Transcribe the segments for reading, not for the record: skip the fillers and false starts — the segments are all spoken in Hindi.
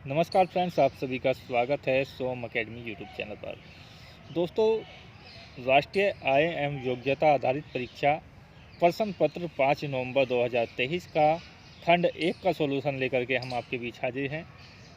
नमस्कार फ्रेंड्स, आप सभी का स्वागत है सोम अकेडमी यूट्यूब चैनल पर। दोस्तों, राष्ट्रीय आय एवं योग्यता आधारित परीक्षा प्रश्न पत्र 5 नवंबर 2023 का खंड 1 का सॉल्यूशन लेकर के हम आपके बीच हाजिर हैं,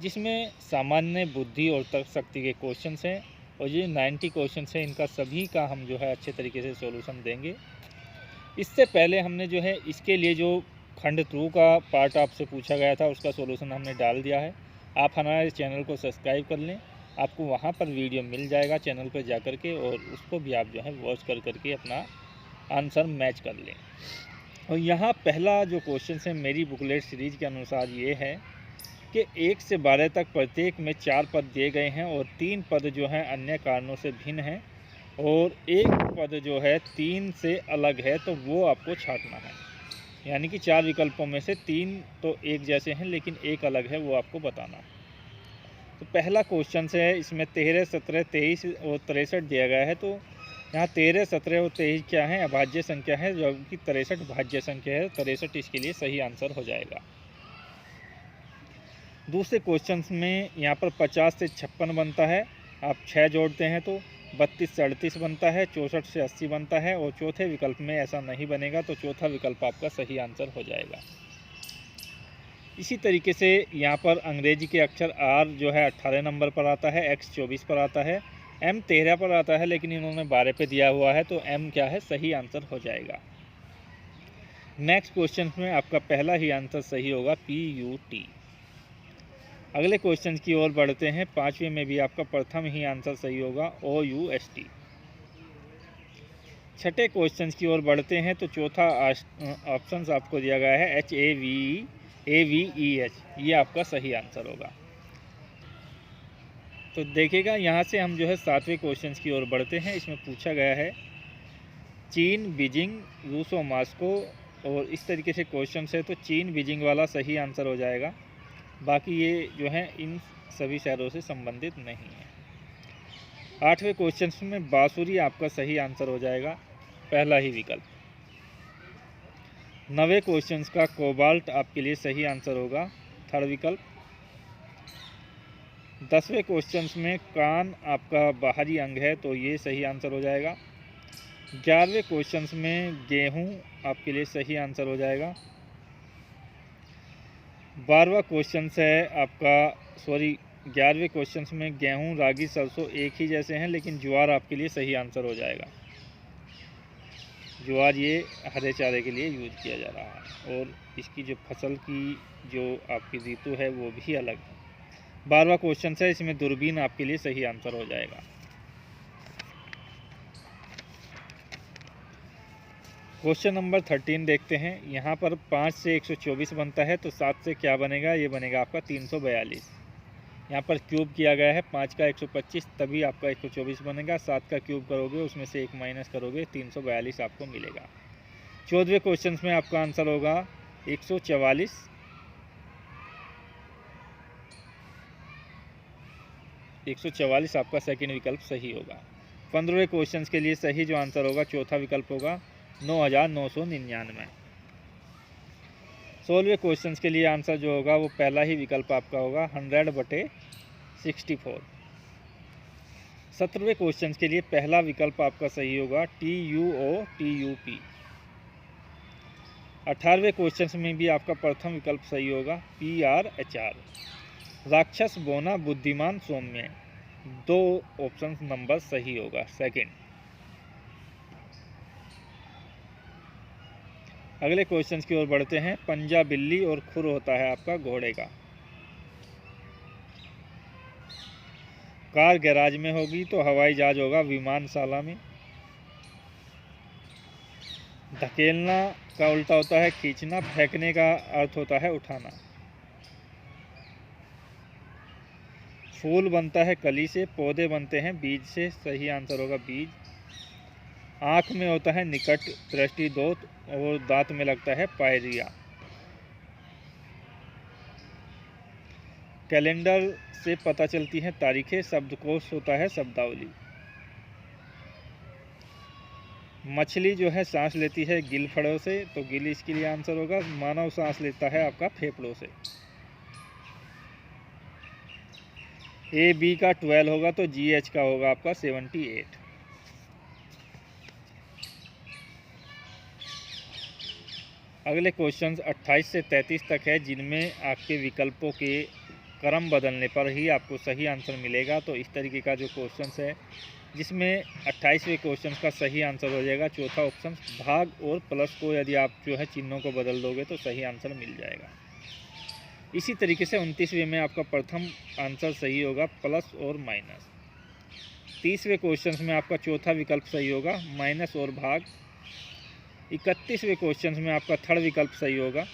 जिसमें सामान्य बुद्धि और तर्क शक्ति के क्वेश्चंस हैं और ये 90 क्वेश्चंस हैं। इनका सभी का हम जो है अच्छे तरीके से सॉल्यूशन देंगे। इससे पहले हमने जो है इसके लिए जो खंड 2 का पार्ट आपसे पूछा गया था, उसका सॉल्यूशन हमने डाल दिया है। आप हमारे चैनल को सब्सक्राइब कर लें, आपको वहाँ पर वीडियो मिल जाएगा चैनल पर जा कर के, और उसको भी आप जो है वॉच कर के अपना आंसर मैच कर लें। और यहाँ पहला जो क्वेश्चन है मेरी बुकलेट सीरीज के अनुसार ये है कि 1 से 12 तक प्रत्येक में 4 पद दिए गए हैं और 3 पद जो हैं अन्य कारणों से भिन्न हैं, और एक पद जो है 3 से अलग है, तो वो आपको छांटना है। यानी कि 4 विकल्पों में से 3 तो एक जैसे हैं लेकिन एक अलग है, वो आपको बताना है। तो पहला क्वेश्चन है, इसमें 13, 17, 23 और 63 दिया गया है। तो यहाँ 13, 17 और 23 क्या है? अभाज्य संख्या है, जबकि 63 भाज्य संख्या है। 63 इसके लिए सही आंसर हो जाएगा। दूसरे क्वेश्चन में यहाँ पर 50 से 56 बनता है, आप 6 जोड़ते हैं तो 32 से 38 बनता है, 64 से 80 बनता है, और चौथे विकल्प में ऐसा नहीं बनेगा, तो चौथा विकल्प आपका सही आंसर हो जाएगा। इसी तरीके से यहाँ पर अंग्रेजी के अक्षर आर जो है 18 नंबर पर आता है, एक्स 24 पर आता है, एम 13 पर आता है, लेकिन इन्होंने 12 पे दिया हुआ है, तो एम क्या है? सही आंसर हो जाएगा। नेक्स्ट क्वेश्चन में आपका पहला ही आंसर सही होगा, PUT। अगले क्वेश्चन की ओर बढ़ते हैं। 5वें में भी आपका प्रथम ही आंसर सही होगा, OUST। छठे क्वेश्चन की ओर बढ़ते हैं तो चौथा ऑप्शन आपको दिया गया है HAVEH, ये आपका सही आंसर होगा। तो देखिएगा, यहाँ से हम जो है 7वें क्वेश्चन की ओर बढ़ते हैं। इसमें पूछा गया है चीन, बीजिंग, रूस और मॉस्को, और इस तरीके से क्वेश्चन है, तो चीन बीजिंग वाला सही आंसर हो जाएगा। बाकी ये जो है इन सभी शहरों से संबंधित नहीं है। 8वें क्वेश्चन में बांसुरी आपका सही आंसर हो जाएगा, पहला ही विकल्प। 9वें क्वेश्चन का कोबाल्ट आपके लिए सही आंसर होगा, थर्ड विकल्प। 10वें क्वेश्चन में कान आपका बाहरी अंग है, तो ये सही आंसर हो जाएगा। 11वें क्वेश्चन में गेहूं आपके लिए सही आंसर हो जाएगा। 11वें क्वेश्चन में गेहूं, रागी, सरसों एक ही जैसे हैं, लेकिन ज्वार आपके लिए सही आंसर हो जाएगा। ज्वार ये हरे चारे के लिए यूज किया जा रहा है, और इसकी जो फसल की जो आपकी ऋतु है वो भी अलग है। 12वां क्वेश्चन है, इसमें दूरबीन आपके लिए सही आंसर हो जाएगा। क्वेश्चन नंबर 13 देखते हैं। यहाँ पर 5 से 124 बनता है, तो 7 से क्या बनेगा? ये बनेगा आपका 342। यहाँ पर क्यूब किया गया है, 5 का 125, तभी आपका 124 बनेगा। 7 का क्यूब करोगे, उसमें से 1 माइनस करोगे, 342 आपको मिलेगा। 14वें क्वेश्चन में आपका आंसर होगा 144। 144 आपका सेकंड विकल्प सही होगा। 15वें क्वेश्चन के लिए सही जो आंसर होगा, चौथा विकल्प होगा 9999। 16वें क्वेश्चन के लिए आंसर जो होगा वो पहला ही विकल्प आपका होगा, 100/64। 17वें क्वेश्चन के लिए पहला विकल्प आपका सही होगा, TUOTUP। 18वें क्वेश्चन में भी आपका प्रथम विकल्प सही होगा, PRHR। राक्षस, बोना, बुद्धिमान, सौम्य, 2 ऑप्शन नंबर सही होगा, सेकंड। अगले क्वेश्चन की ओर बढ़ते हैं। पंजा बिल्ली और खुर होता है आपका घोड़े का। कार गैराज में होगी, तो हवाई जहाज होगा विमानशाला में। धकेलना का उल्टा होता है खींचना, फेंकने का अर्थ होता है उठाना। फूल बनता है कली से, पौधे बनते हैं बीज से, सही आंसर होगा बीज। आँख में होता है निकट दृष्टि दोष, और दांत में लगता है पायरिया। कैलेंडर से पता चलती हैं तारीखें, शब्दकोश होता है शब्दावली। मछली जो है सांस लेती है गिलफड़ों से, तो गिल इसके लिए आंसर होगा। मानव सांस लेता है आपका फेफड़ों से। ए बी का 12 होगा तो जी एच का होगा आपका 78। अगले क्वेश्चन 28 से 33 तक है, जिनमें आपके विकल्पों के क्रम बदलने पर ही आपको सही आंसर मिलेगा। तो इस तरीके का जो क्वेश्चन है, जिसमें 28वें क्वेश्चन का सही आंसर हो जाएगा चौथा ऑप्शन, भाग और प्लस को यदि आप जो है चिन्हों को बदल दोगे तो सही आंसर मिल जाएगा। इसी तरीके से 29वें में आपका प्रथम आंसर सही होगा प्लस और माइनस। 30वें क्वेश्चन में आपका चौथा विकल्प सही होगा माइनस और भाग। 31वें क्वेश्चन में आपका थर्ड विकल्प सही होगा।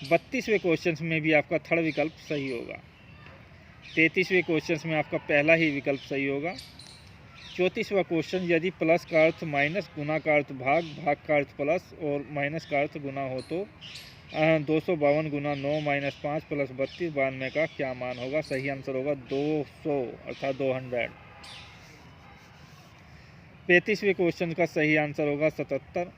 32वें क्वेश्चन में भी आपका थर्ड विकल्प सही होगा। 33वें क्वेश्चन में आपका पहला ही विकल्प सही होगा। 34वां क्वेश्चन, यदि प्लस का अर्थ माइनस, गुना का अर्थ भाग, भाग का अर्थ प्लस और माइनस का अर्थ गुना हो तो 252 गुना 9 माइनस 5 प्लस 32 92 का क्या मान होगा? सही आंसर होगा 200 अर्थात 200। 35वें क्वेश्चन का सही आंसर होगा 77।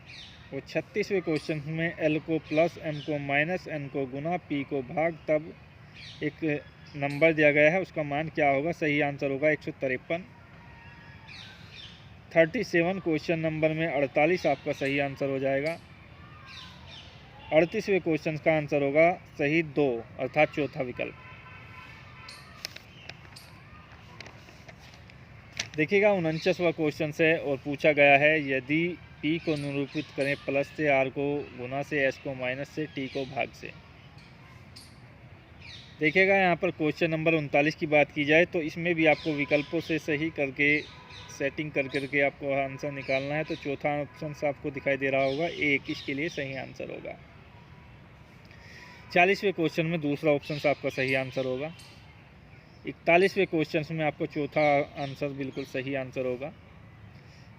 और 36वें क्वेश्चन में एल को प्लस, एम को माइनस, एन को गुना, पी को भाग, तब एक नंबर दिया गया है, उसका मान क्या होगा? सही आंसर होगा 153। 37 क्वेश्चन नंबर में 48 आपका सही आंसर हो जाएगा। 38वें क्वेश्चन का आंसर होगा सही 2 अर्थात चौथा विकल्प। देखिएगा 49वां क्वेश्चन है और पूछा गया है, यदि P को निरूपित करें प्लस से, R को गुना से, S को माइनस से, T को भाग से। देखिएगा यहाँ पर क्वेश्चन नंबर 39 की बात की जाए तो इसमें भी आपको विकल्पों से सही करके सेटिंग कर करके आपको आंसर निकालना है। तो चौथा ऑप्शन से आपको दिखाई दे रहा होगा 1, इसके लिए सही आंसर होगा। 40वें क्वेश्चन में दूसरा ऑप्शन से आपका सही आंसर होगा। 41वें क्वेश्चन में आपको चौथा आंसर बिल्कुल सही आंसर होगा।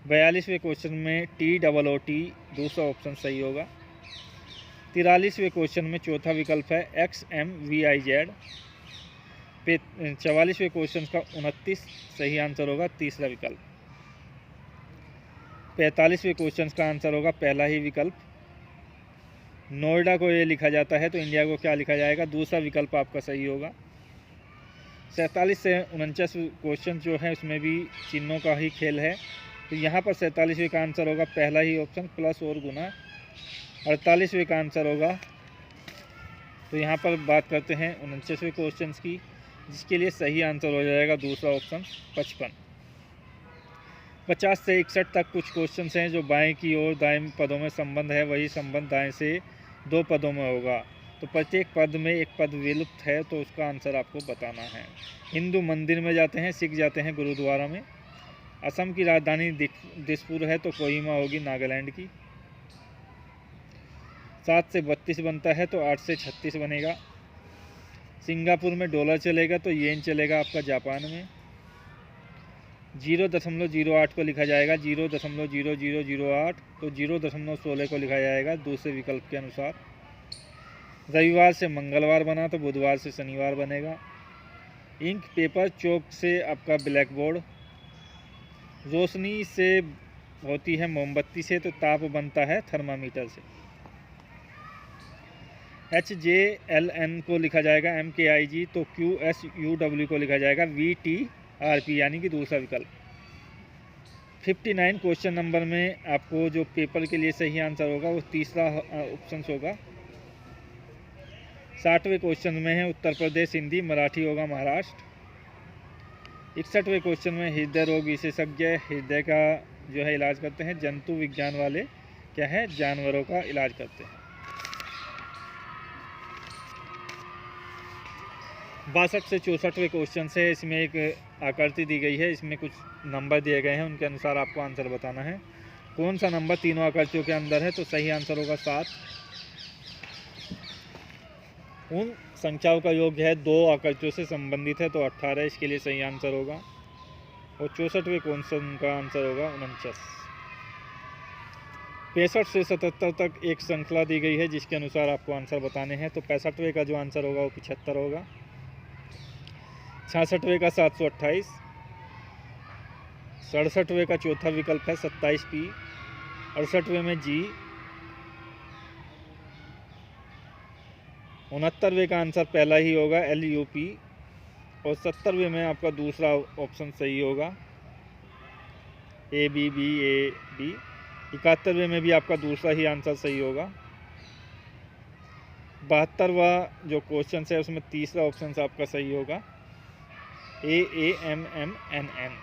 42वें क्वेश्चन में TOOT दूसरा ऑप्शन सही होगा। 43वें क्वेश्चन में चौथा विकल्प है XMVIZ। 44वें क्वेश्चन का 29 सही आंसर होगा तीसरा विकल्प। 45वें क्वेश्चन का आंसर होगा पहला ही विकल्प। नोएडा को ये लिखा जाता है तो इंडिया को क्या लिखा जाएगा? दूसरा विकल्प आपका सही होगा। 47 से 49 क्वेश्चन जो है उसमें भी चिन्हों का ही खेल है, तो यहाँ पर 47वें का आंसर होगा पहला ही ऑप्शन प्लस और गुना। 48वें का आंसर होगा, तो यहाँ पर बात करते हैं 49वें क्वेश्चन की, जिसके लिए सही आंसर हो जाएगा दूसरा ऑप्शन 55। 50 से 61 तक कुछ क्वेश्चन हैं जो बाएं की ओर दाएं पदों में संबंध है, वही संबंध दाएं से 2 पदों में होगा। तो प्रत्येक पद में एक पद विलुप्त है, तो उसका आंसर आपको बताना है। हिंदू मंदिर में जाते हैं, सिख जाते हैं गुरुद्वारा में। असम की राजधानी दिसपुर है तो कोहिमा होगी नागालैंड की। 7 से 32 बनता है तो 8 से 36 बनेगा। सिंगापुर में डॉलर चलेगा तो येन चलेगा आपका जापान में। 0.08 को लिखा जाएगा 0.0008, तो 0.16 को लिखा जाएगा दूसरे विकल्प के अनुसार। रविवार से मंगलवार बना तो बुधवार से शनिवार बनेगा। इंक पेपर चौक से आपका ब्लैक बोर्ड। रोशनी से होती है मोमबत्ती से, तो ताप बनता है थर्मामीटर से। HJLN को लिखा जाएगा MKIG, तो QSUW को लिखा जाएगा VTRP, यानी कि दूसरा विकल्प। 59 क्वेश्चन नंबर में आपको जो पेपर के लिए सही आंसर होगा वो तीसरा ऑप्शन होगा। 60वें क्वेश्चन में है उत्तर प्रदेश हिंदी, मराठी होगा महाराष्ट्र। 61वें क्वेश्चन में हृदय रोग विशेषज्ञ हृदय का जो है इलाज करते हैं, जंतु विज्ञान वाले क्या है? जानवरों का इलाज करते हैं। 62 से 64वें क्वेश्चन से इसमें एक आकृति दी गई है, इसमें कुछ नंबर दिए गए हैं, उनके अनुसार आपको आंसर बताना है। कौन सा नंबर तीनों आकृतियों के अंदर है? तो सही आंसर होगा 7। उन संख्याओं का योग है 2 आकृतियों से संबंधित है, तो 18 इसके लिए सही आंसर होगा। और 64वें क्वेश्चन का आंसर होगा 49। 65 से 77 तक एक श्रृंखला दी गई है जिसके अनुसार आपको आंसर बताने हैं। तो 65वें का जो आंसर होगा वो 75 होगा। 66वें का 728। 67वें का चौथा विकल्प है 27P। 68वें में G। 69वें का आंसर पहला ही होगा LUP। और 70वें में आपका दूसरा ऑप्शन सही होगा, ABBAB। 71वें में भी आपका दूसरा ही आंसर सही होगा। 72वां जो क्वेश्चन है उसमें तीसरा ऑप्शन आपका सही होगा, AAMMNN।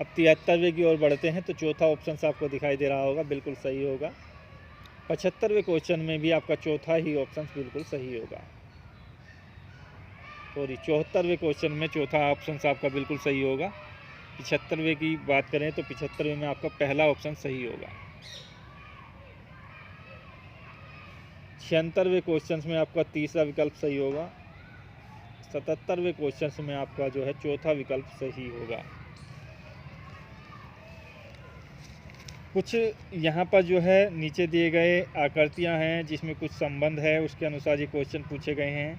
अब 73वें की ओर बढ़ते हैं तो चौथा ऑप्शन आपको दिखाई दे रहा होगा, बिल्कुल सही होगा। 75वें क्वेश्चन में भी आपका चौथा ही ऑप्शन बिल्कुल सही होगा। सॉरी, 74वें क्वेश्चन में चौथा ऑप्शन आपका बिल्कुल सही होगा। 75वें की बात करें तो 75वें में आपका पहला ऑप्शन सही होगा। 76वें क्वेश्चन में आपका तीसरा विकल्प सही होगा। 77वें क्वेश्चन में आपका जो है चौथा विकल्प सही होगा। कुछ यहाँ पर जो है नीचे दिए गए आकृतियाँ हैं जिसमें कुछ संबंध है, उसके अनुसार ये क्वेश्चन पूछे गए हैं।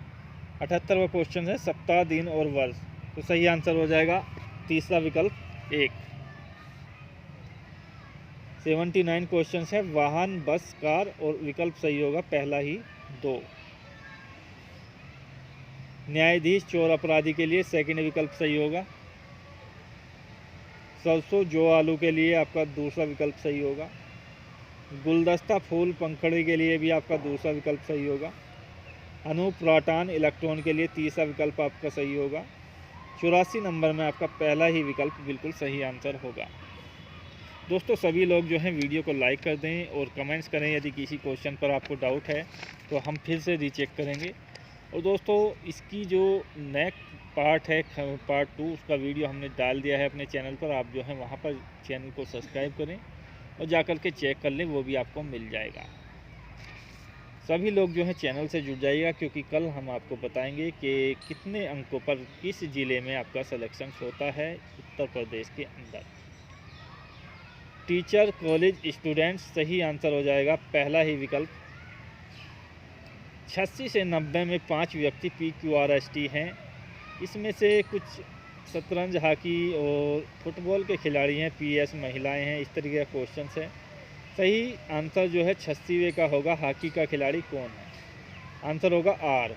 78वां क्वेश्चन है सप्ताह, दिन और वर्ष, तो सही आंसर हो जाएगा तीसरा विकल्प 1। 79 क्वेश्चन है वाहन, बस, कार, और विकल्प सही होगा पहला ही 2। न्यायाधीश, चोर, अपराधी के लिए सेकंड विकल्प सही होगा। सरसों, जौ, आलू के लिए आपका दूसरा विकल्प सही होगा। गुलदस्ता, फूल, पंखड़ी के लिए भी आपका दूसरा विकल्प सही होगा। अणु, प्रोटॉन, इलेक्ट्रॉन के लिए तीसरा विकल्प आपका सही होगा। 84 नंबर में आपका पहला ही विकल्प बिल्कुल सही आंसर होगा। दोस्तों, सभी लोग जो हैं वीडियो को लाइक कर दें और कमेंट्स करें। यदि किसी क्वेश्चन पर आपको डाउट है तो हम फिर से रीचेक करेंगे। और दोस्तों, इसकी जो नेक्स्ट पार्ट है, पार्ट 2, उसका वीडियो हमने डाल दिया है अपने चैनल पर। आप जो है वहाँ पर चैनल को सब्सक्राइब करें और जाकर के चेक कर लें, वो भी आपको मिल जाएगा। सभी लोग जो है चैनल से जुड़ जाइएगा, क्योंकि कल हम आपको बताएंगे कि कितने अंकों पर किस ज़िले में आपका सिलेक्शन होता है उत्तर प्रदेश के अंदर। टीचर, कॉलेज, स्टूडेंट्स, सही आंसर हो जाएगा पहला ही विकल्प। 86 से 90 में 5 व्यक्ति PQRST हैं। इसमें से कुछ शतरंज, हॉकी और फुटबॉल के खिलाड़ी हैं, PS महिलाएं हैं। इस तरीके का क्वेश्चन है। सही आंसर जो है 86वें का होगा, हॉकी का खिलाड़ी कौन है। आंसर होगा R।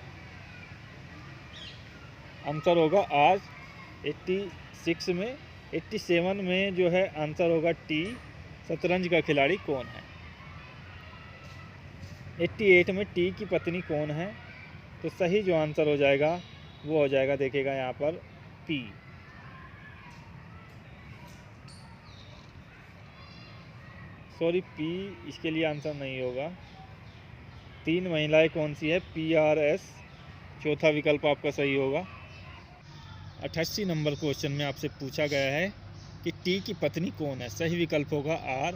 आंसर होगा R। 86 में 87 में जो है आंसर होगा T, शतरंज का खिलाड़ी कौन है। 88 में T की पत्नी कौन है, तो सही जो आंसर हो जाएगा वो हो जाएगा, देखिएगा यहाँ पर P। सॉरी, P इसके लिए आंसर नहीं होगा। 3 महिलाएं कौन सी है, PRS, चौथा विकल्प आपका सही होगा। 88 नंबर क्वेश्चन में आपसे पूछा गया है कि T की पत्नी कौन है, सही विकल्प होगा R।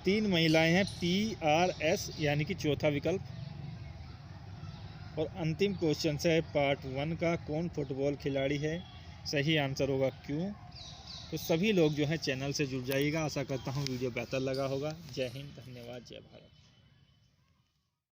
3 महिलाएं हैं, PRS, यानी कि चौथा विकल्प। और अंतिम क्वेश्चन है पार्ट 1 का, कौन फुटबॉल खिलाड़ी है, सही आंसर होगा Q। तो सभी लोग जो हैं चैनल से जुड़ जाइएगा। आशा करता हूँ वीडियो बेहतर लगा होगा। जय हिंद, धन्यवाद, जय भारत।